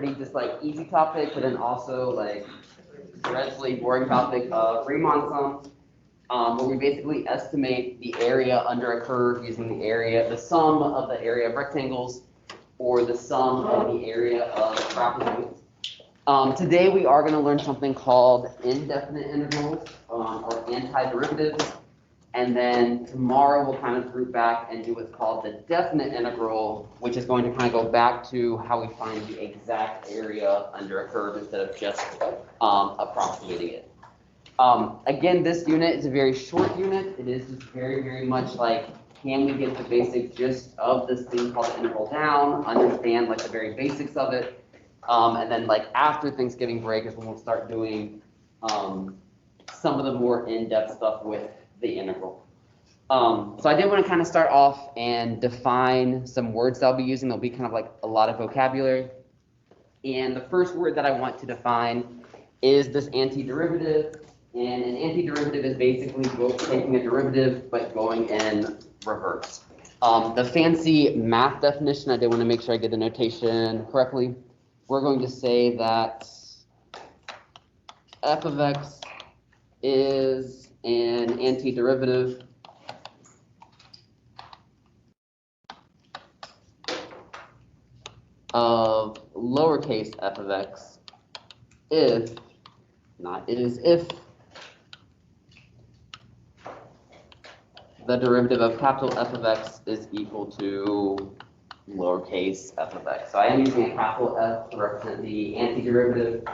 pretty just like easy topic, but then also like dreadfully boring topic of Riemann sums, where we basically estimate the area under a curve using the sum of the area of rectangles, or the sum of the area of trapezoids. Today we are going to learn something called indefinite integrals, or antiderivatives, and then tomorrow we'll kind of group back and do what's called the definite integral, which is going to kind of go back to how we find the exact area under a curve instead of just approximating it. Again, this unit is a very short unit. It is just very, very much like, can we get the basic gist of this thing called the integral down, understand like the very basics of it, and then like after Thanksgiving break is when we'll start doing some of the more in-depth stuff with the integral. So I did want to kind of start off and define some words that I'll be using. There'll be kind of like a lot of vocabulary. And the first word that I want to define is this antiderivative. And an antiderivative is basically taking a derivative but going in reverse. The fancy math definition, I did want to make sure I get the notation correctly. We're going to say that f of x is an antiderivative of lowercase f of x if, not is, if the derivative of capital F of x is equal to lowercase f of x. So I am using a capital F to represent the antiderivative.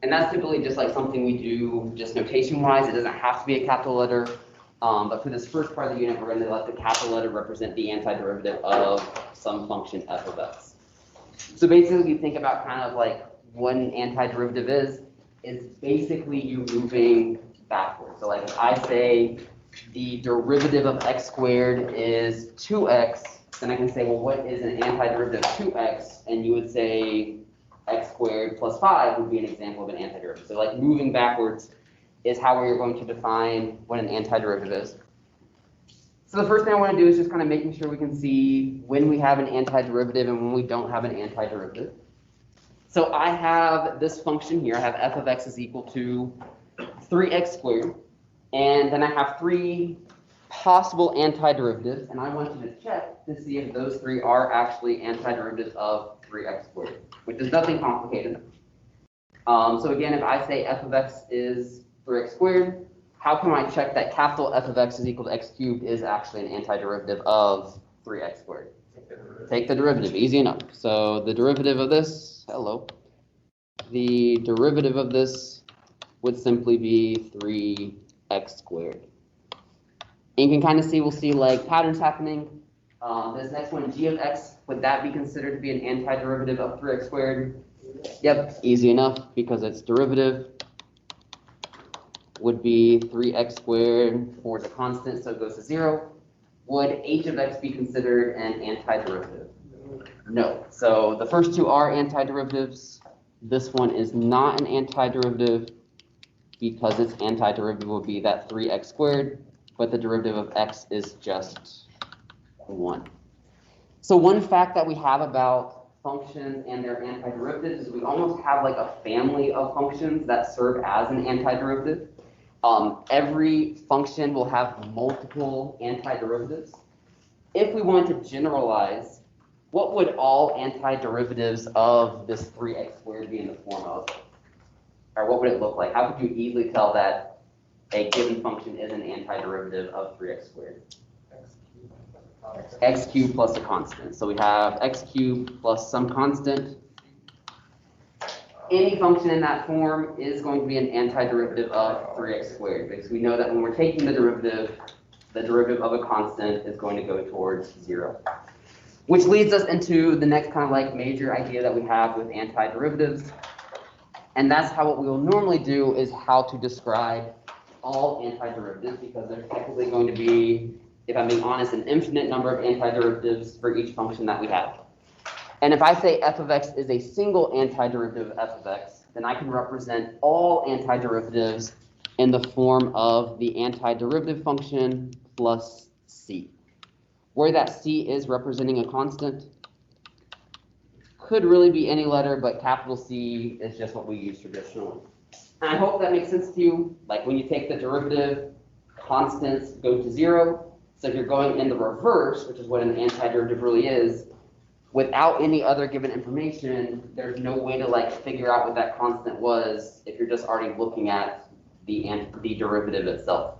And that's typically just like something we do just notation-wise. It doesn't have to be a capital letter. But for this first part of the unit, we're going to let the capital letter represent the antiderivative of some function f of x. So basically, you think about kind of like what an antiderivative is basically you moving backwards. So like if I say the derivative of x squared is 2x, then I can say, well, what is an antiderivative of 2x? And you would say x squared plus 5 would be an example of an antiderivative. So like moving backwards is how we're going to define what an antiderivative is. So the first thing I want to do is just kind of making sure we can see when we have an antiderivative and when we don't have an antiderivative. So I have this function here. I have f of x is equal to 3x squared. And then I have three possible antiderivatives, and I want you to check to see if those three are actually antiderivatives of 3x squared, which is nothing complicated. So again, if I say f of x is 3x squared, how can I check that capital F of x is equal to x cubed is actually an antiderivative of 3x squared? Take the derivative, easy enough. So the derivative of this, the derivative of this would simply be 3x squared. And you can kind of see, we'll see like patterns happening. This next one, g of x, would that be considered to be an antiderivative of 3x squared? Yep, easy enough because its derivative would be 3x squared for the constant, so it goes to 0. Would h of x be considered an antiderivative? No. So the first two are antiderivatives. This one is not an antiderivative because its antiderivative would be that 3x squared, but the derivative of x is just 1. So one fact that we have about functions and their antiderivatives is we almost have like a family of functions that serve as an antiderivative. Every function will have multiple antiderivatives. If we want to generalize, what would all antiderivatives of this 3x squared be in the form of? Or what would it look like? How could you easily tell that a given function is an antiderivative of 3x squared? X cubed plus a constant. So we have x cubed plus some constant. Any function in that form is going to be an antiderivative of 3x squared, because we know that when we're taking the derivative of a constant is going to go towards 0. Which leads us into the next kind of like major idea that we have with antiderivatives. And that's how what we will normally do is how to describe all antiderivatives, because there's technically going to be, if I'm being honest, an infinite number of antiderivatives for each function that we have. And if I say f of x is a single antiderivative of f of x, then I can represent all antiderivatives in the form of the antiderivative function plus c, where that c is representing a constant. could really be any letter, but capital C is just what we use traditionally. And I hope that makes sense to you. Like when you take the derivative, constants go to 0. So if you're going in the reverse, which is what an antiderivative really is, without any other given information, there's no way to like figure out what that constant was if you're just already looking at the derivative itself.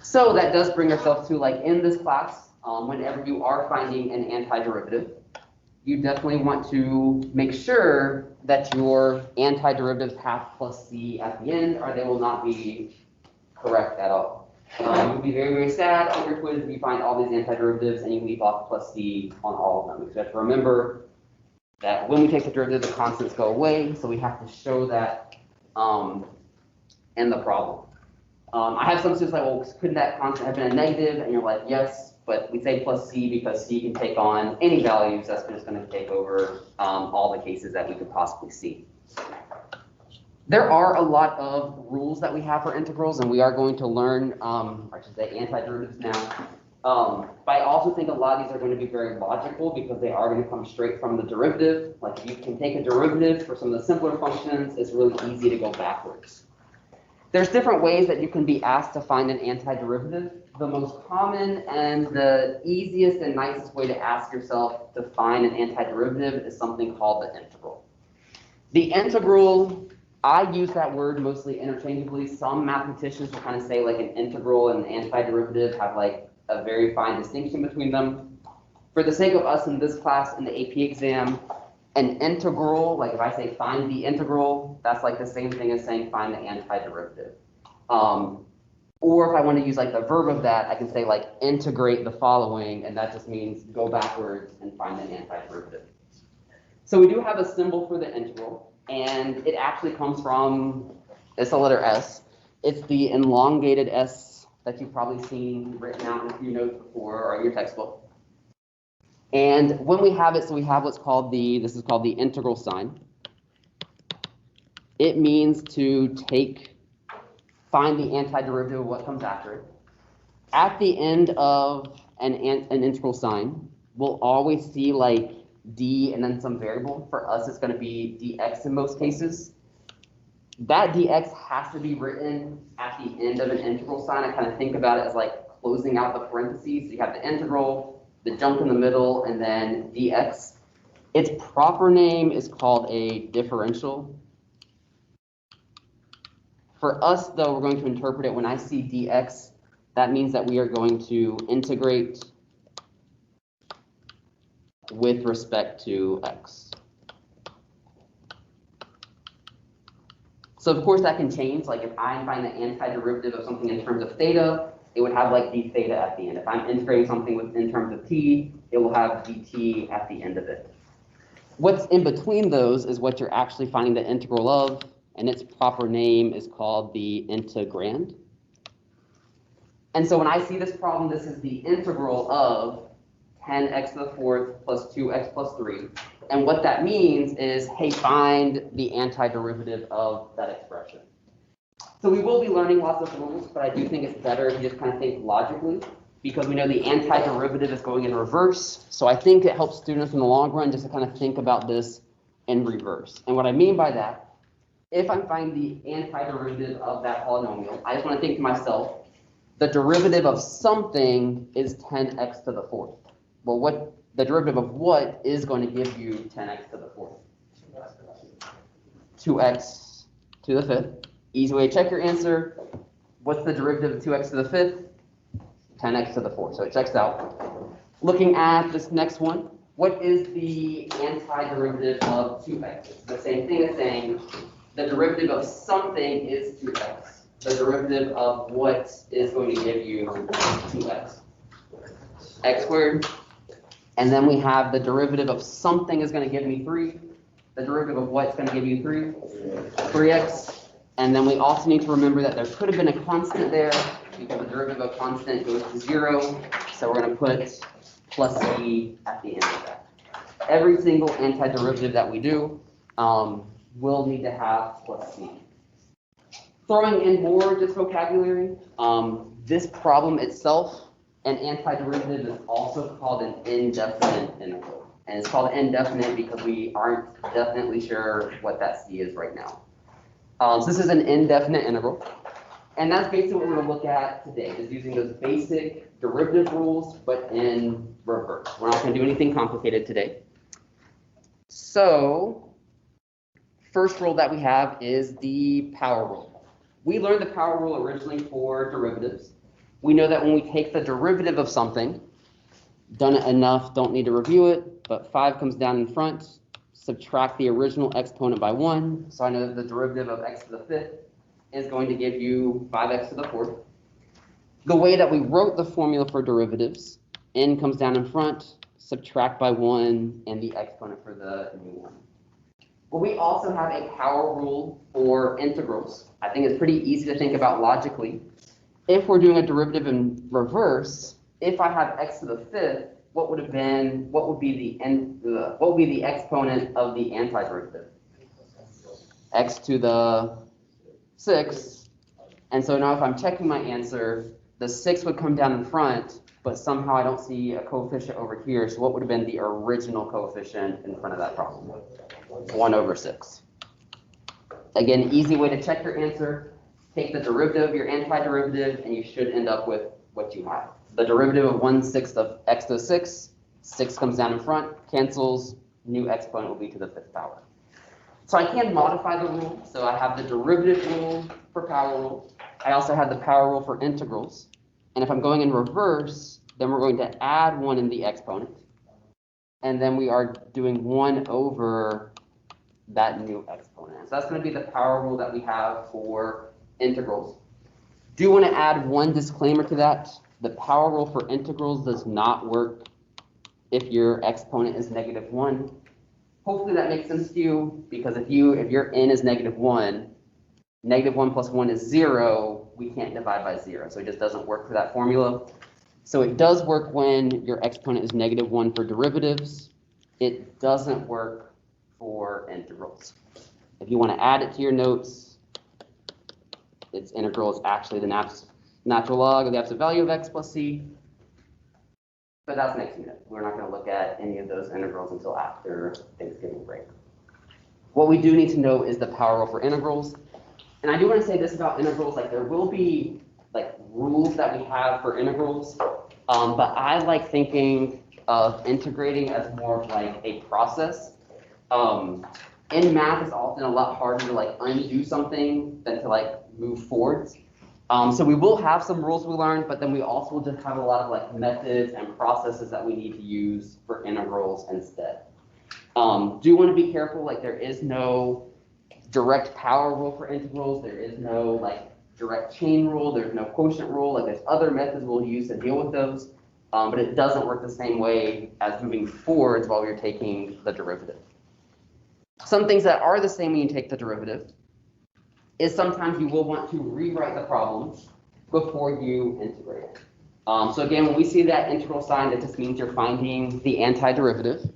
So that does bring ourselves to like in this class, whenever you are finding an antiderivative, you definitely want to make sure that your antiderivatives have plus C at the end, or they will not be correct at all. You'll be very, very sad on your quiz if you find all these antiderivatives and you leave off plus C on all of them. Because you have to remember that when we take the derivative, the constants go away, so we have to show that in the problem. I have some students like, well, couldn't that constant have been a negative? And you're like, yes, but we say plus C because C can take on any values. That's just going to take over all the cases that we could possibly see. There are a lot of rules that we have for integrals, and we are going to learn, or I should say antiderivatives now. But I also think a lot of these are going to be very logical because they are going to come straight from the derivative. Like if you can take a derivative for some of the simpler functions, it's really easy to go backwards. There's different ways that you can be asked to find an antiderivative. The most common and the easiest and nicest way to ask yourself to find an antiderivative is something called the integral. The integral, I use that word mostly interchangeably. Some mathematicians will kind of say like an integral and an antiderivative have like a very fine distinction between them. For the sake of us in this class in the AP exam, an integral, like if I say find the integral, that's like the same thing as saying find the antiderivative. Or if I want to use like the verb of that, I can say like integrate the following, and that just means go backwards and find an antiderivative. So we do have a symbol for the integral, and it actually comes from, it's the letter S. It's the elongated S that you've probably seen written out in a few notes before or in your textbook. And when we have it, so we have what's called this is called the integral sign. It means to find the antiderivative of what comes after it. At the end of an integral sign, we'll always see like d and then some variable. For us, it's going to be dx in most cases. That dx has to be written at the end of an integral sign. I kind of think about it as like closing out the parentheses. So you have the integral, the jump in the middle, and then dx. Its proper name is called a differential. For us, though, we're going to interpret it when I see dx, that means that we are going to integrate with respect to x. So of course that can change. Like if I find the antiderivative of something in terms of theta, it would have like d theta at the end. If I'm integrating something in terms of t, it will have dt at the end of it. What's in between those is what you're actually finding the integral of, and its proper name is called the integrand. And so when I see this problem, this is the integral of 10x to the fourth plus 2x plus 3. And what that means is, hey, find the antiderivative of that expression. So we will be learning lots of rules, but I do think it's better if you just kind of think logically, because we know the antiderivative is going in reverse. So I think it helps students in the long run just to kind of think about this in reverse. And what I mean by that, if I'm finding the antiderivative of that polynomial, I just want to think to myself, the derivative of something is 10x to the fourth. Well, what the derivative of what is going to give you 10x to the fourth? 2x to the fifth. Easy way to check your answer. What's the derivative of 2x to the fifth? 10x to the fourth. So it checks out. Looking at this next one, what is the antiderivative of 2x? It's the same thing as saying the derivative of something is 2x. The derivative of what is going to give you 2x? X squared. And then we have the derivative of something is going to give me 3. The derivative of what's going to give you 3? 3x. And then we also need to remember that there could have been a constant there, because the derivative of constant goes to 0. So we're going to put plus c at the end of that. Every single antiderivative that we do will need to have plus c. Throwing in more just vocabulary, this problem itself, an antiderivative is also called an indefinite integral. And it's called indefinite because we aren't definitely sure what that c is right now. So this is an indefinite integral. And that's basically what we're going to look at today, just using those basic derivative rules, but in reverse. We're not going to do anything complicated today. So, first rule that we have is the power rule. We learned the power rule originally for derivatives. We know that when we take the derivative of something, done it enough, don't need to review it, but 5 comes down in front, subtract the original exponent by 1. So I know that the derivative of x to the 5th is going to give you 5x to the 4th. The way that we wrote the formula for derivatives, n comes down in front, subtract by 1, and the exponent for the new one. But we also have a power rule for integrals. I think it's pretty easy to think about logically. If we're doing a derivative in reverse, if I have x to the 5th, what would be the exponent of the antiderivative? X to the 6. And so now if I'm checking my answer, the 6 would come down in front, but somehow I don't see a coefficient over here. So what would have been the original coefficient in front of that problem? 1/6. Again, easy way to check your answer. Take the derivative of your antiderivative, and you should end up with what you have. The derivative of 1/6 of x to the 6, 6 comes down in front, cancels, new exponent will be to the 5th power. So I can modify the rule. So I have the derivative rule for power rule. I also have the power rule for integrals. And if I'm going in reverse, then we're going to add 1 in the exponent. And then we are doing 1 over that new exponent. So that's going to be the power rule that we have for integrals. Do want to add one disclaimer to that. The power rule for integrals does not work if your exponent is -1. Hopefully that makes sense to you, because if your n is -1, -1 plus 1 is 0, we can't divide by 0. So it just doesn't work for that formula. So it does work when your exponent is -1 for derivatives. It doesn't work for integrals. If you want to add it to your notes, its integral is actually the natural log of the absolute value of x plus c. But that's next unit. We're not going to look at any of those integrals until after Thanksgiving break. What we do need to know is the power rule for integrals. And I do want to say this about integrals, like there will be like rules that we have for integrals, but I like thinking of integrating as more of like a process. In math, it's often a lot harder to like undo something than to like move forwards. So we will have some rules we learn, but then we also will just have a lot of like methods and processes that we need to use for integrals instead. Do want to be careful, like there is no direct power rule for integrals. There is no like direct chain rule. There's no quotient rule. Like there's other methods we'll use to deal with those, but it doesn't work the same way as moving forwards while you're taking the derivative. Some things that are the same when you take the derivative is sometimes you will want to rewrite the problem before you integrate it. So again, when we see that integral sign, that just means you're finding the antiderivative.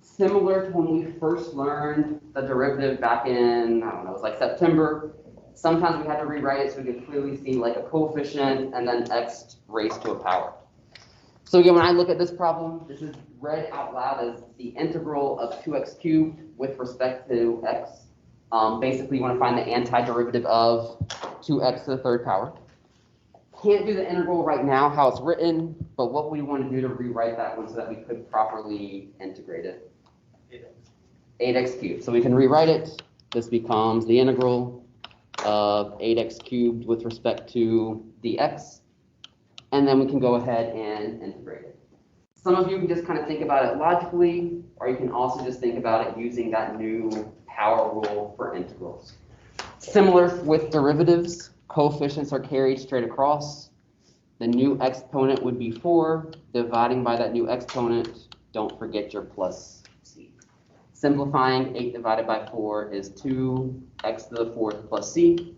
Similar to when we first learned the derivative back in, I don't know, it was like September. Sometimes we had to rewrite it so we could clearly see like a coefficient and then x raised to a power. So again, when I look at this problem, this is read out loud as the integral of 2x cubed with respect to x. Basically, you want to find the antiderivative of 2x to the 3rd power. Can't do the integral right now how it's written, but what we want to do to rewrite that one so that we could properly integrate it. 8x cubed. So we can rewrite it. This becomes the integral of 8x cubed with respect to dx. And then we can go ahead and integrate it. Some of you can just kind of think about it logically, or you can also just think about it using that new power rule for integrals. Similar with derivatives, coefficients are carried straight across. The new exponent would be 4. Dividing by that new exponent, don't forget your plus c. Simplifying, 8 divided by 4 is 2x to the 4th plus c.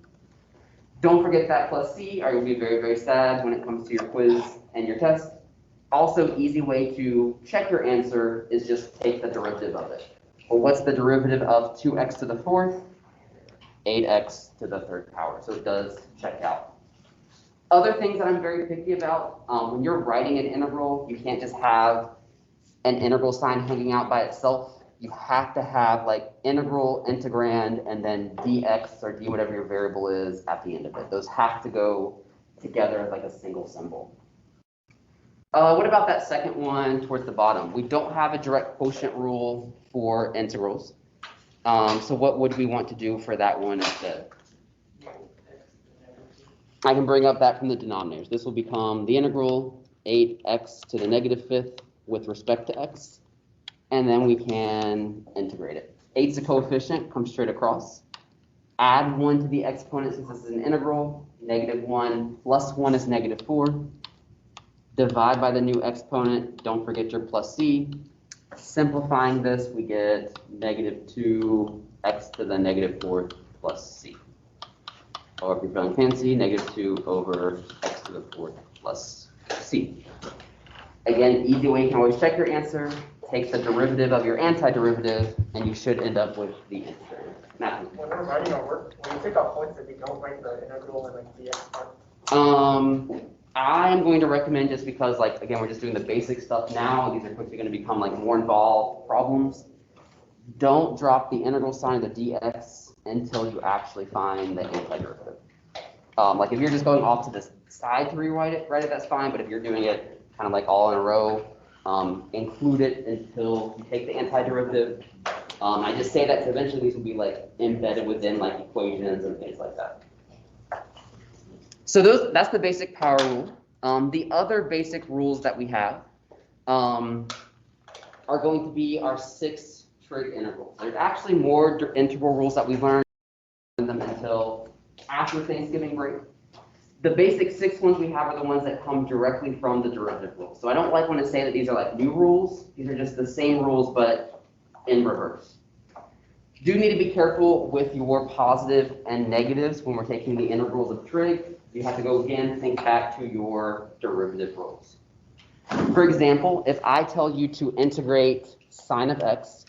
Don't forget that plus c, or you'll be very, very sad when it comes to your quiz and your test. Also, easy way to check your answer is just take the derivative of it. Well, what's the derivative of 2x to the 4th? 8x to the 3rd power. So it does check out. Other things that I'm very picky about, when you're writing an integral, you can't just have an integral sign hanging out by itself. You have to have like integral, integrand, and then dx or d whatever your variable is at the end of it. Those have to go together as like a single symbol. What about that second one towards the bottom? We don't have a direct quotient rule for integrals. So what would we want to do for that one instead? I can bring up that from the denominators. This will become the integral 8x to the negative fifth with respect to x. And then we can integrate it. 8's a coefficient, comes straight across. Add 1 to the exponent since this is an integral. Negative 1 plus 1 is negative 4. Divide by the new exponent. Don't forget your plus c. Simplifying this, we get negative 2x to the negative 4th plus c. Or if you're feeling fancy, negative 2 over x to the 4th plus c. Again, easy way you can always check your answer. Take the derivative of your antiderivative, and you should end up with the integer. When we're writing our work, when we take out points that we don't write the integral and like the x part. I'm going to recommend, just because, like, again, we're just doing the basic stuff now. These are quickly going to become like more involved problems. Don't drop the integral sign of the dx until you actually find the antiderivative. Like if you're just going off to this side to rewrite it, that's fine. But if you're doing it kind of like all in a row, include it until you take the antiderivative. I just say that because eventually these will be like embedded within like equations and things like that. So that's the basic power rule. The other basic rules that we have are going to be our 6 trig integrals. There's actually more integral rules that we learned them until after Thanksgiving break. The basic 6 ones we have are the ones that come directly from the derivative rule. So I don't like when I say that these are like new rules. These are just the same rules, but in reverse. Do need to be careful with your positive and negatives when we're taking the integrals of trig. You have to go again, think back to your derivative rules. For example, if I tell you to integrate sine of x,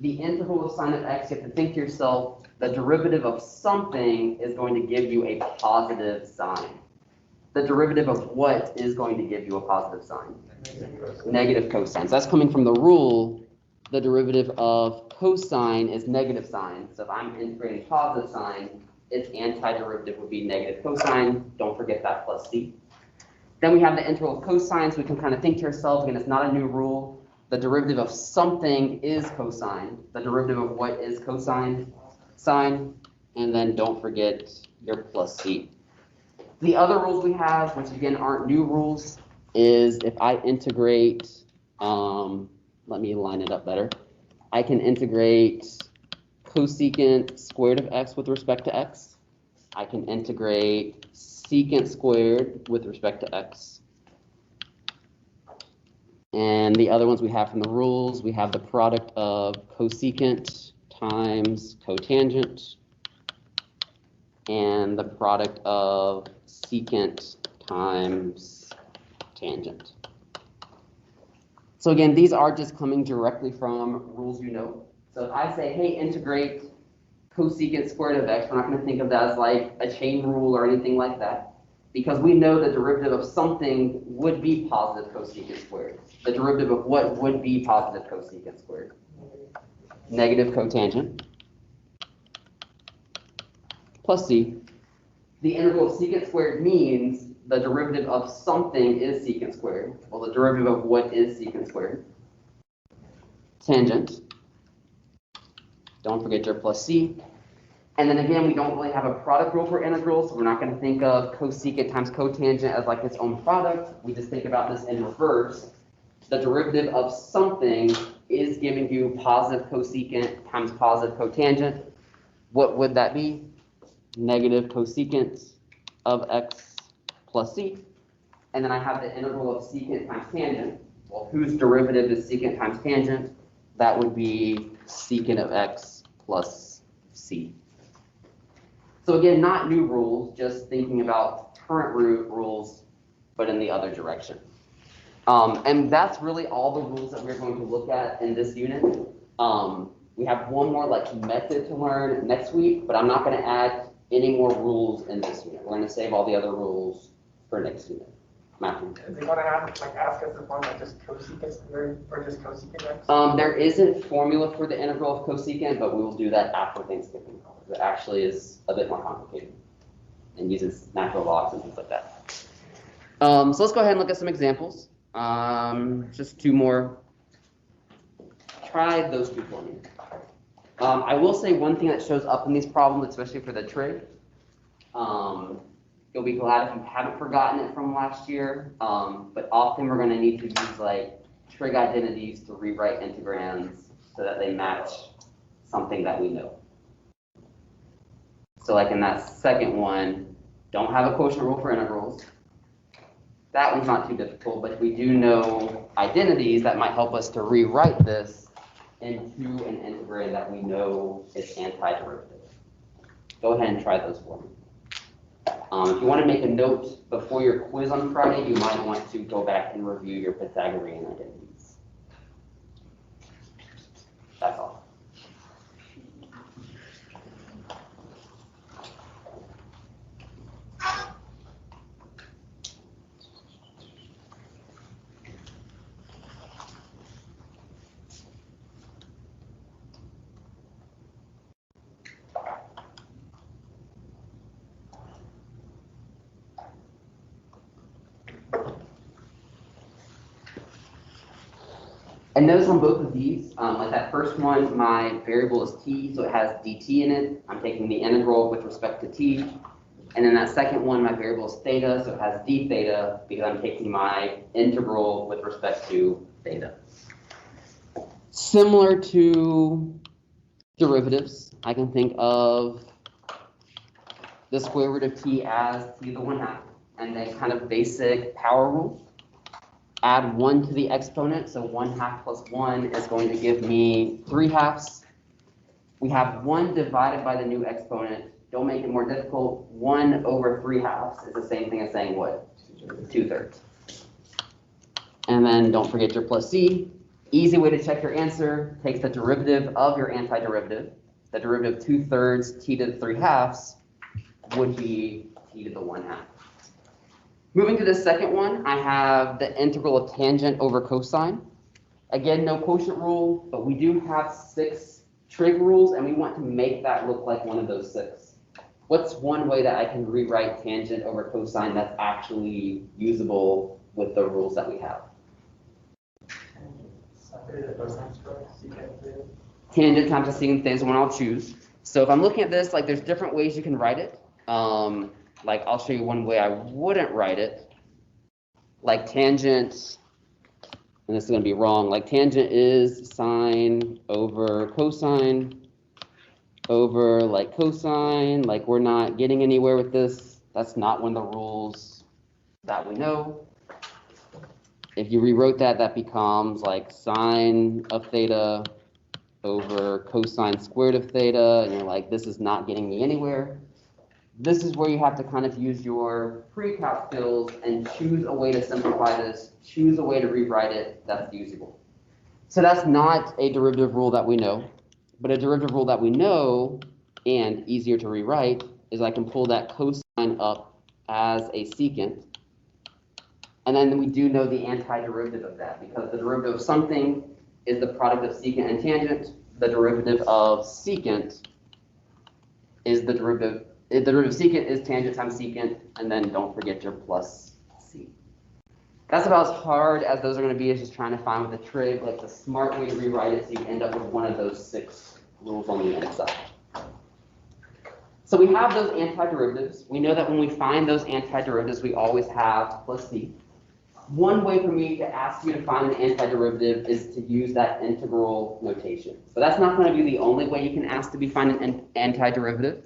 the integral of sine of x, you have to think to yourself, the derivative of something is going to give you a positive sign. The derivative of what is going to give you a positive sign? Negative cosine. So that's coming from the rule. The derivative of cosine is negative sine. So if I'm integrating positive sine, its antiderivative would be negative cosine. Don't forget that plus c. Then we have the integral of cosine, so we can kind of think to ourselves, again, it's not a new rule. The derivative of something is cosine. The derivative of what is cosine? Sine. And then don't forget your plus c. The other rules we have, which again aren't new rules, is if I integrate, let me line it up better. I can integrate cosecant squared of x with respect to x. I can integrate secant squared with respect to x. And the other ones we have from the rules, we have the product of cosecant times cotangent and the product of secant times tangent. So again, these are just coming directly from rules you know. So if I say, hey, integrate cosecant squared of x, we're not going to think of that as like a chain rule or anything like that, because we know the derivative of something would be positive cosecant squared. The derivative of what would be positive cosecant squared? Negative cotangent plus c. The integral of secant squared means the derivative of something is secant squared. Well, the derivative of what is secant squared? Tangent. Don't forget your plus c. And then again, we don't really have a product rule for integrals, so we're not going to think of cosecant times cotangent as like its own product. We just think about this in reverse. The derivative of something is giving you positive cosecant times positive cotangent. What would that be? Negative cosecant of x plus c. And then I have the integral of secant times tangent. Well, whose derivative is secant times tangent? That would be secant of x plus c. So again, not new rules, just thinking about current rules, but in the other direction. And that's really all the rules that we're going to look at in this unit. We have one more like method to learn next week, but I'm not going to add any more rules in this unit. We're going to save all the other rules for next unit. mapping. Is it gonna have, like, ask us to find like just cosecant or just cosecant x? There isn't formula for the integral of cosecant, but we will do that after Thanksgiving. It actually is a bit more complicated and uses natural logs and things like that. So let's go ahead and look at some examples. Just two more. Try those two for me. I will say one thing that shows up in these problems, especially for the trig. You'll be glad if you haven't forgotten it from last year, but often we're going to need to use like trig identities to rewrite integrands so that they match something that we know. So like in that second one, don't have a quotient rule for integrals. That one's not too difficult, but we do know identities that might help us to rewrite this into an integrand that we know is antiderivative. Go ahead and try those for me. If you want to make a note before your quiz on Friday, you might want to go back and review your Pythagorean identities. That's all. And notice on both of these, like that first one, my variable is t, so it has dt in it. I'm taking the integral with respect to t. And then that second one, my variable is theta, so it has d theta because I'm taking my integral with respect to theta. Similar to derivatives, I can think of the square root of t as t to the 1/2, and then kind of basic power rule. Add 1 to the exponent, so 1/2 plus 1 is going to give me 3/2. We have 1 divided by the new exponent. Don't make it more difficult. 1 over 3/2 is the same thing as saying what? 2/3. And then don't forget your plus c. Easy way to check your answer. Takes the derivative of your antiderivative. The derivative of 2/3 t to the 3/2 would be t to the 1/2. Moving to the second one, I have the integral of tangent over cosine. Again, no quotient rule, but we do have 6 trig rules, and we want to make that look like one of those 6. What's one way that I can rewrite tangent over cosine that's actually usable with the rules that we have? Tangent times the secant theta is the one I'll choose. So if I'm looking at this, like there's different ways you can write it. Like I'll show you one way I wouldn't write it. Like tangent, and this is going to be wrong, like tangent is sine over cosine over like cosine. Like we're not getting anywhere with this. That's not one of the rules that we know. If you rewrote that, that becomes like sine of theta over cosine squared of theta, and you're like, this is not getting me anywhere. This is where you have to kind of use your pre-calc skills and choose a way to simplify this, choose a way to rewrite it that's usable. So that's not a derivative rule that we know, but a derivative rule that we know and easier to rewrite is I can pull that cosine up as a secant. And then we do know the antiderivative of that because the derivative of something is the product of secant and tangent. The derivative of secant is the derivative of secant is tangent times secant, and then don't forget your plus c. That's about as hard as those are going to be, is just trying to find with a trig, like the smart way to rewrite it so you end up with one of those 6 rules on the inside. So we have those antiderivatives. We know that when we find those antiderivatives, we always have plus c. One way for me to ask you to find an antiderivative is to use that integral notation. So that's not going to be the only way you can ask to be find an antiderivative.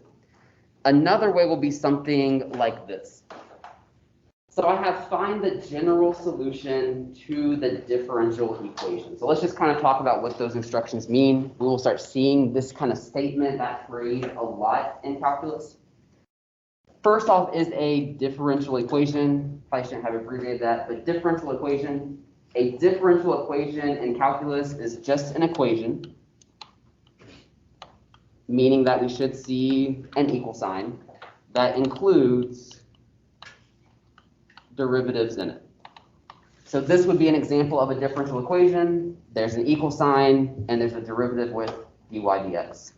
Another way will be something like this. So I have find the general solution to the differential equation. So let's just kind of talk about what those instructions mean. We will start seeing this kind of statement, that phrase, a lot in calculus. First off is a differential equation. I shouldn't have abbreviated that, but differential equation. A differential equation in calculus is just an equation, meaning that we should see an equal sign that includes derivatives in it. So this would be an example of a differential equation. There's an equal sign, and there's a derivative with dy dx.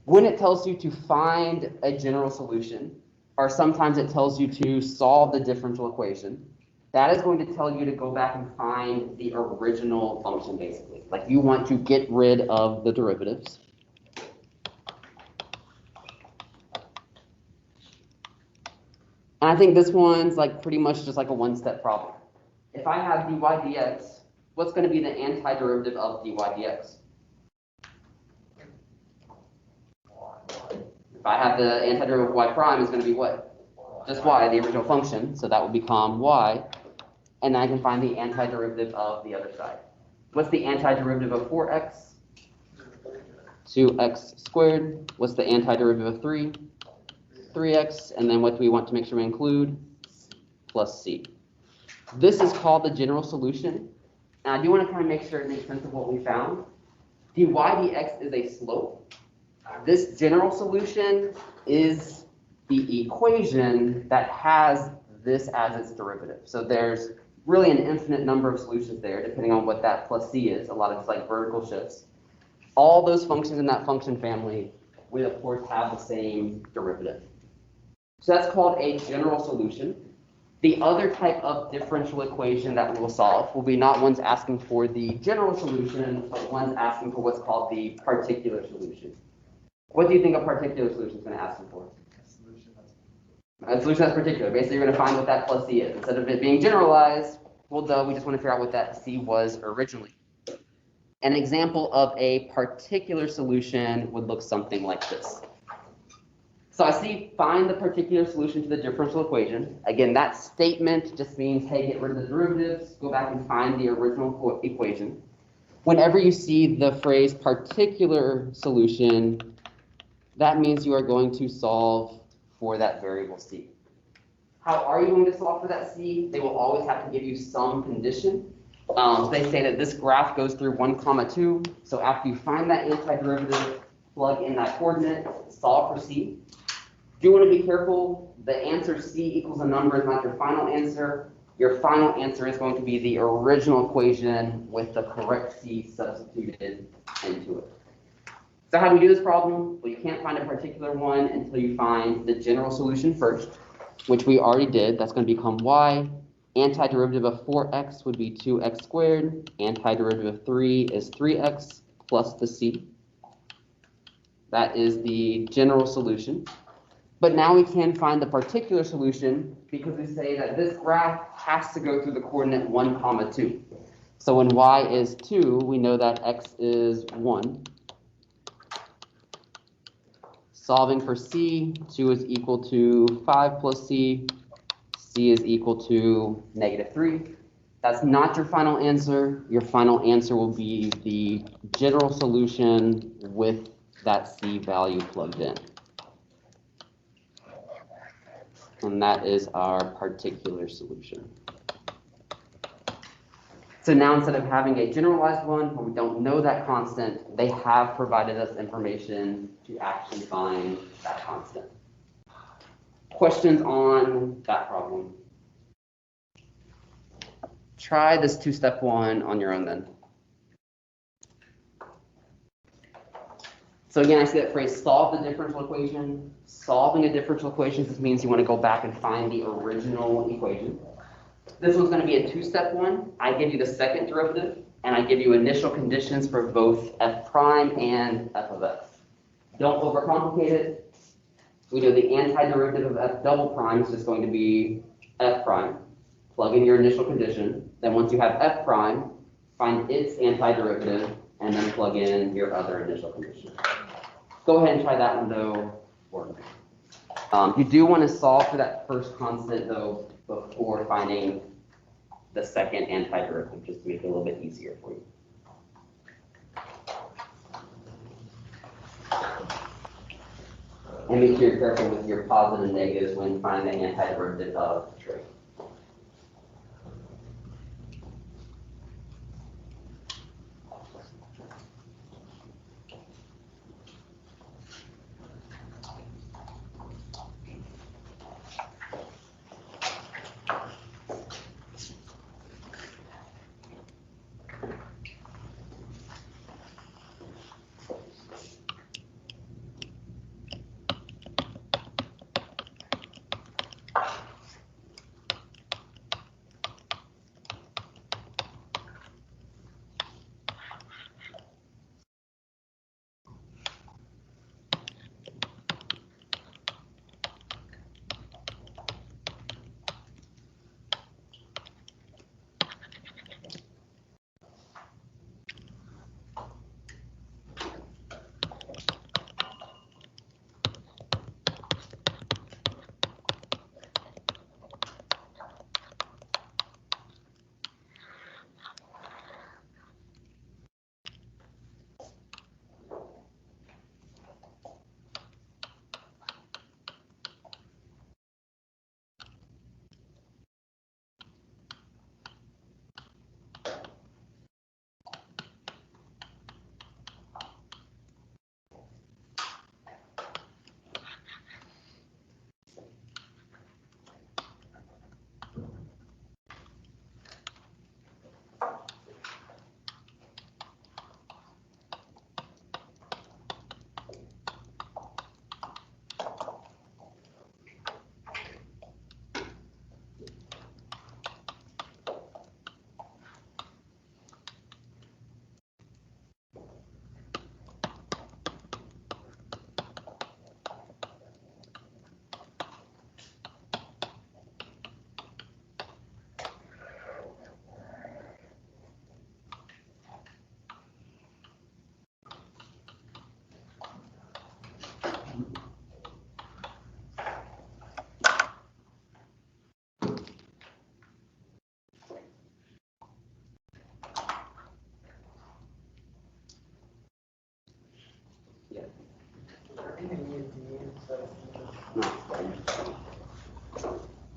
When it tells you to find a general solution, or sometimes it tells you to solve the differential equation, that is going to tell you to go back and find the original function, basically. Like you want to get rid of the derivatives. And I think this one's like pretty much just like a one-step problem. If I have dy dx, what's going to be the antiderivative of dy dx? If I have the antiderivative of y prime, is going to be what? Just y, the original function. So that would become y. And then I can find the antiderivative of the other side. What's the antiderivative of 4x? 2x squared. What's the antiderivative of 3? 3x. And then what do we want to make sure we include? Plus c. This is called the general solution. And I do want to kind of make sure it makes sense of what we found. dy dx is a slope. This general solution is the equation that has this as its derivative. So there's really an infinite number of solutions there, depending on what that plus c is. A lot of it's like vertical shifts. All those functions in that function family will, of course, have the same derivative. So that's called a general solution. The other type of differential equation that we will solve will be not ones asking for the general solution, but ones asking for what's called the particular solution. What do you think a particular solution is going to ask you for? A solution that's particular. Basically, you're going to find what that plus c is. Instead of it being generalized, well, duh, we just want to figure out what that c was originally. An example of a particular solution would look something like this. So I see find the particular solution to the differential equation. Again, that statement just means, hey, get rid of the derivatives, go back and find the original equation. Whenever you see the phrase particular solution, that means you are going to solve for that variable c. How are you going to solve for that c? They will always have to give you some condition. They say that this graph goes through 1, 2. So after you find that antiderivative, plug in that coordinate, solve for c. Do want to be careful. The answer c equals a number is not your final answer. Your final answer is going to be the original equation with the correct c substituted into it. So how do we do this problem? Well, you can't find a particular one until you find the general solution first, which we already did. That's going to become y. Antiderivative of 4x would be 2x squared. Antiderivative of 3 is 3x plus the c. That is the general solution. But now we can find the particular solution because we say that this graph has to go through the coordinate 1, 2. So when y is 2, we know that x is 1. Solving for c, 2 is equal to 5 plus c. C is equal to -3. That's not your final answer. Your final answer will be the general solution with that c value plugged in. And that is our particular solution. So now instead of having a generalized one where we don't know that constant, they have provided us information to actually find that constant. Questions on that problem? Try this two-step one on your own then. So again, I see that phrase, solve the differential equation. Solving a differential equation just means you want to go back and find the original equation. This one's going to be a two-step one. I give you the second derivative, and I give you initial conditions for both f prime and f of x. Don't overcomplicate it. We know the antiderivative of f double prime is just going to be f prime. Plug in your initial condition. Then once you have f prime, find its antiderivative, and then plug in your other initial condition. Go ahead and try that one, though. You do want to solve for that first constant, though, before finding the second antiderivative, just to make it a little bit easier for you. And make sure you're careful with your positives and negatives when finding the antiderivative of the trait.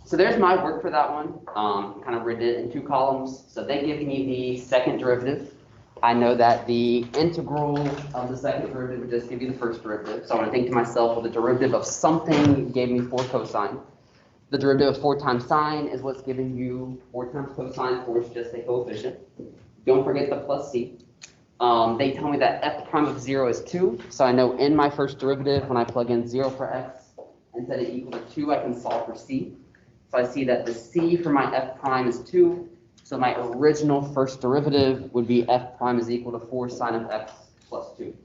So there's my work for that one. Kind of written it in 2 columns. So they give me the second derivative. I know that the integral of the second derivative would just give you the first derivative. So I want to think to myself, well, the derivative of something gave me 4 cosine. The derivative of 4 times sine is what's giving you 4 times cosine, 4 is just a coefficient. Don't forget the plus c. They tell me that f prime of 0 is 2. So I know in my first derivative, when I plug in 0 for x and set it equal to 2, I can solve for c. So I see that the c for my f prime is 2. So my original first derivative would be f prime is equal to 4 sine of x plus 2.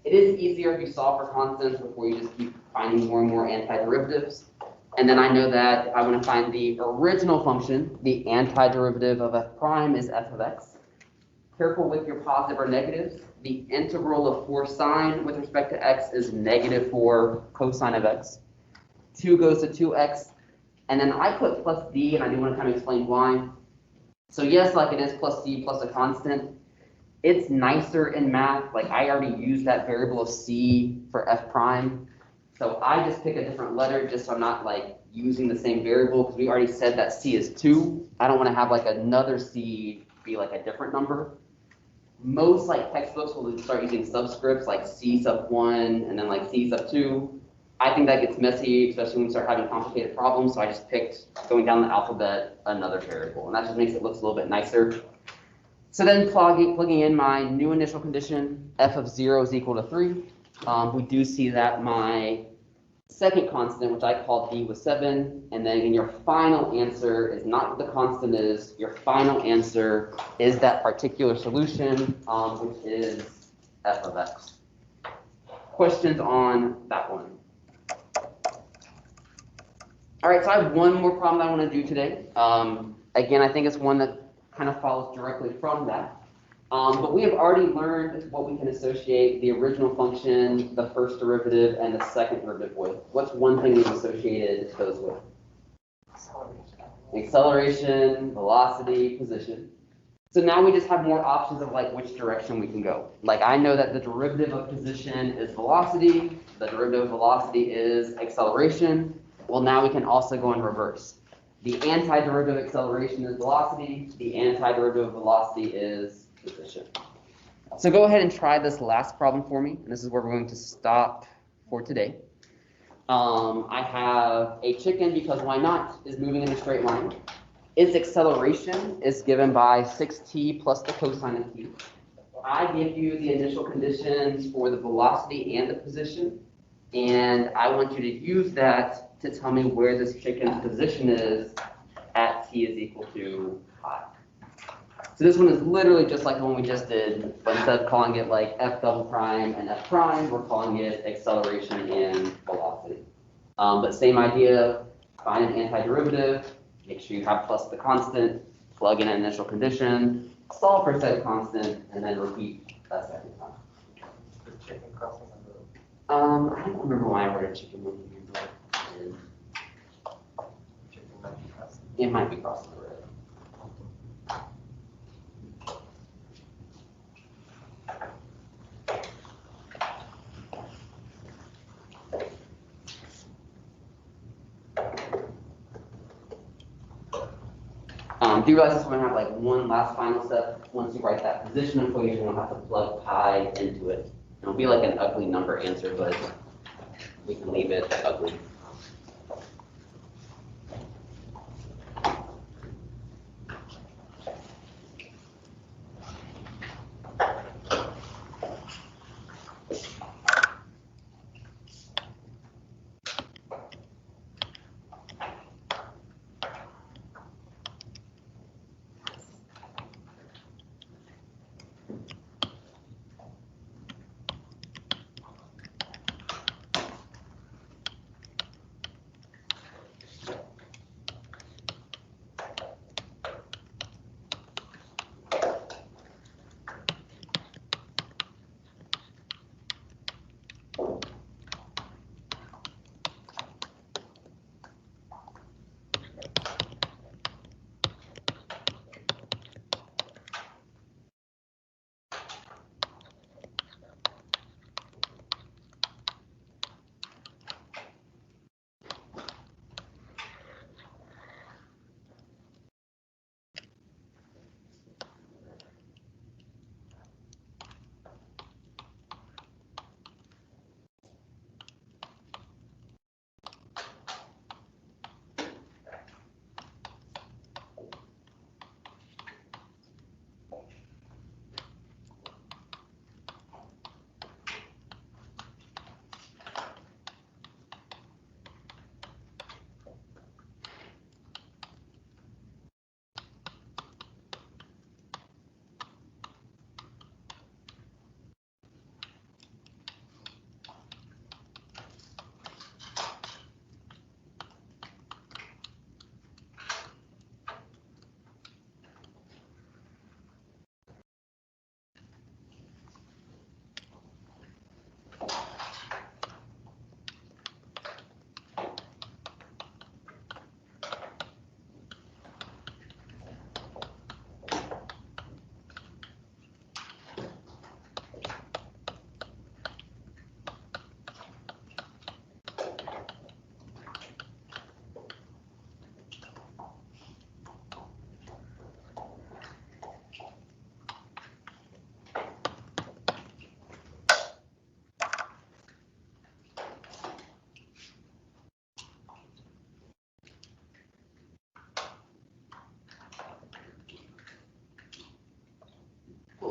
It is easier if you solve for constants before you just keep finding more and more antiderivatives. And then I know that if I want to find the original function, the antiderivative of f prime is f of x. Careful with your positive or negatives. The integral of 4 sine with respect to x is negative 4 cosine of x. 2 goes to 2x. And then I put plus d, and I do want to kind of explain why. So yes, like it is plus c plus a constant. It's nicer in math. Like I already used that variable of c for f prime. So I just pick a different letter just so I'm not like using the same variable because we already said that c is 2. I don't want to have like another c be like a different number. Most like textbooks will start using subscripts like c sub 1 and then like c sub 2. I think that gets messy, especially when we start having complicated problems. So I just picked, going down the alphabet, another variable. And that just makes it look a little bit nicer. So then plugging in my new initial condition, f of 0 is equal to 3. We do see that my second constant, which I called d, was 7. And then your final answer is not what the constant is. Your final answer is that particular solution, which is f of x. Questions on that one? All right, so I have one more problem that I want to do today. Again, I think it's one that kind of follows directly from that. But we have already learned what we can associate the original function, the first derivative, and the second derivative with. What's one thing we've associated those with? Acceleration, velocity, position. So now we just have more options of like which direction we can go. Like I know that the derivative of position is velocity, the derivative of velocity is acceleration. Well, now we can also go in reverse. The antiderivative of acceleration is velocity. The antiderivative of velocity is position. So go ahead and try this last problem for me. And this is where we're going to stop for today. I have a chicken, because why not, is moving in a straight line. Its acceleration is given by 6t plus the cosine of t. I give you the initial conditions for the velocity and the position. And I want you to use that to tell me where this chicken's position is at t is equal to pi. So this one is literally just like the one we just did, but instead of calling it like f double prime and f prime, we're calling it acceleration and velocity. But same idea, find an antiderivative, make sure you have plus the constant, plug in an initial condition, solve for said constant, and then repeat that second time. Chicken crossing the road. I don't remember why I wrote a chicken movie here, but Chicken might be crossing. it might be crossing the road. Do you realize this we're going to have like one last final step? Once you write that position equation, we'll have to plug pi into it. It'll be like an ugly number answer, but we can leave it ugly.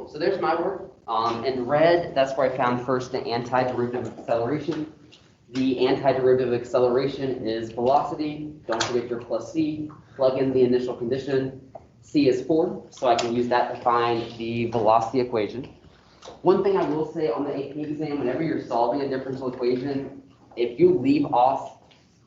cool. So there's my work. In red, that's where I found first the antiderivative of acceleration. The antiderivative of acceleration is velocity. Don't forget your plus c. Plug in the initial condition. C is 4, so I can use that to find the velocity equation. One thing I will say on the AP exam, whenever you're solving a differential equation, if you leave off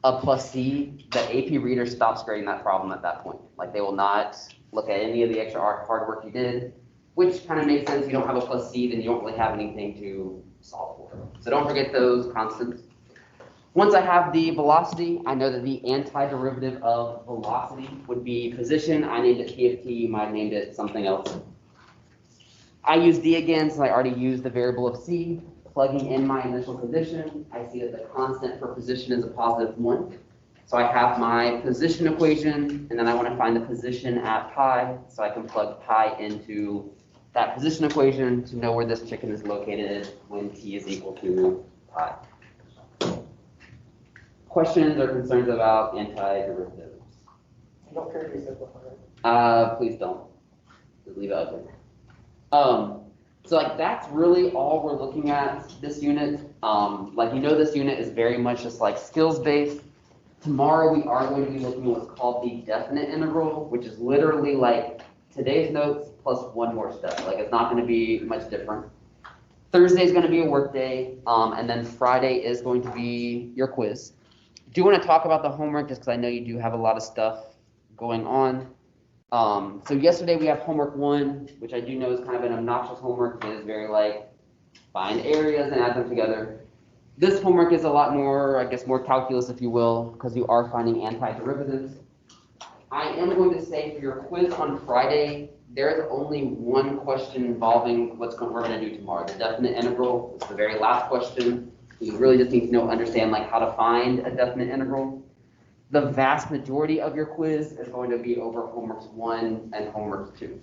a plus c, the AP reader stops grading that problem at that point. Like they will not look at any of the extra hard work you did, which kind of makes sense. If you don't have a plus c, then you don't really have anything to solve for. So don't forget those constants. Once I have the velocity, I know that the antiderivative of velocity would be position. I named it p of t, you might have named it something else. I use d again, so I already used the variable of c. Plugging in my initial condition, I see that the constant for position is a positive 1. So I have my position equation, and then I want to find the position at pi, so I can plug pi into that position equation to know where this chicken is located when t is equal to pi. Questions or concerns about antiderivatives? Don't care if you simplify it. Please don't. Just leave it ugly. So like that's really all we're looking at this unit. Like this unit is very much just like skills based. Tomorrow we are going to be looking at what's called the definite integral, which is literally like today's notes plus one more step. Like it's not going to be much different. Thursday is going to be a work day, and then Friday is going to be your quiz. Do want to talk about the homework just because I know you do have a lot of stuff going on. So yesterday we have homework 1, which I do know is kind of an obnoxious homework. It is very like find areas and add them together. This homework is a lot more, I guess, more calculus, if you will, because you are finding antiderivatives. I am going to say for your quiz on Friday, there is only one question involving we're going to do tomorrow. The definite integral is the very last question. You really just need to understand like how to find a definite integral. The vast majority of your quiz is going to be over homeworks 1 and homework 2.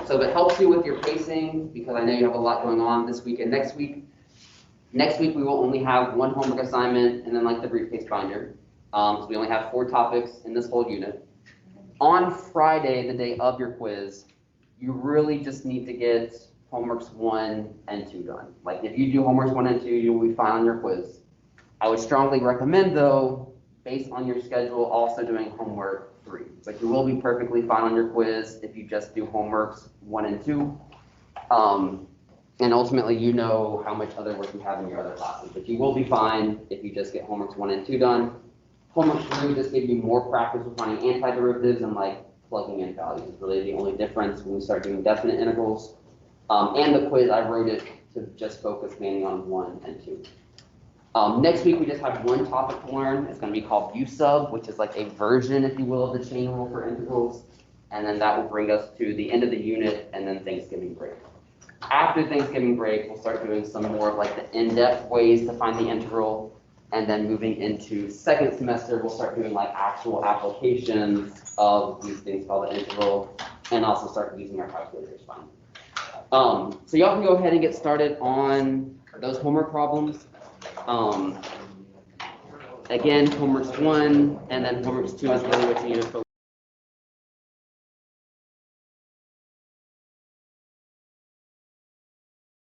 So if it helps you with your pacing, because I know you have a lot going on this week and next week. Next week we will only have 1 homework assignment and then like the briefcase binder. So we only have 4 topics in this whole unit. On Friday, the day of your quiz, you really just need to get homeworks 1 and 2 done. Like if you do homeworks 1 and 2, you'll be fine on your quiz. I would strongly recommend though, based on your schedule, also doing homework 3. Like you will be perfectly fine on your quiz if you just do homeworks 1 and 2. And ultimately you know how much other work you have in your other classes, but you will be fine if you just get homeworks 1 and 2 done. Homework 3 just gives you more practice with finding antiderivatives and like plugging in values. It's really the only difference when we start doing definite integrals. And the quiz, I wrote it to just focus mainly on 1 and 2. Next week, we just have 1 topic to learn. It's going to be called U sub, which is like a version, if you will, of the chain rule for integrals. And then that will bring us to the end of the unit and then Thanksgiving break. After Thanksgiving break, we'll start doing some more of like the in-depth ways to find the integral. And then moving into second semester, we'll start doing like actual applications of these things called the integral and also start using our calculators fine. So y'all can go ahead and get started on those homework problems. Again, homeworks 1 and then homeworks 2 is really what you need to focus on.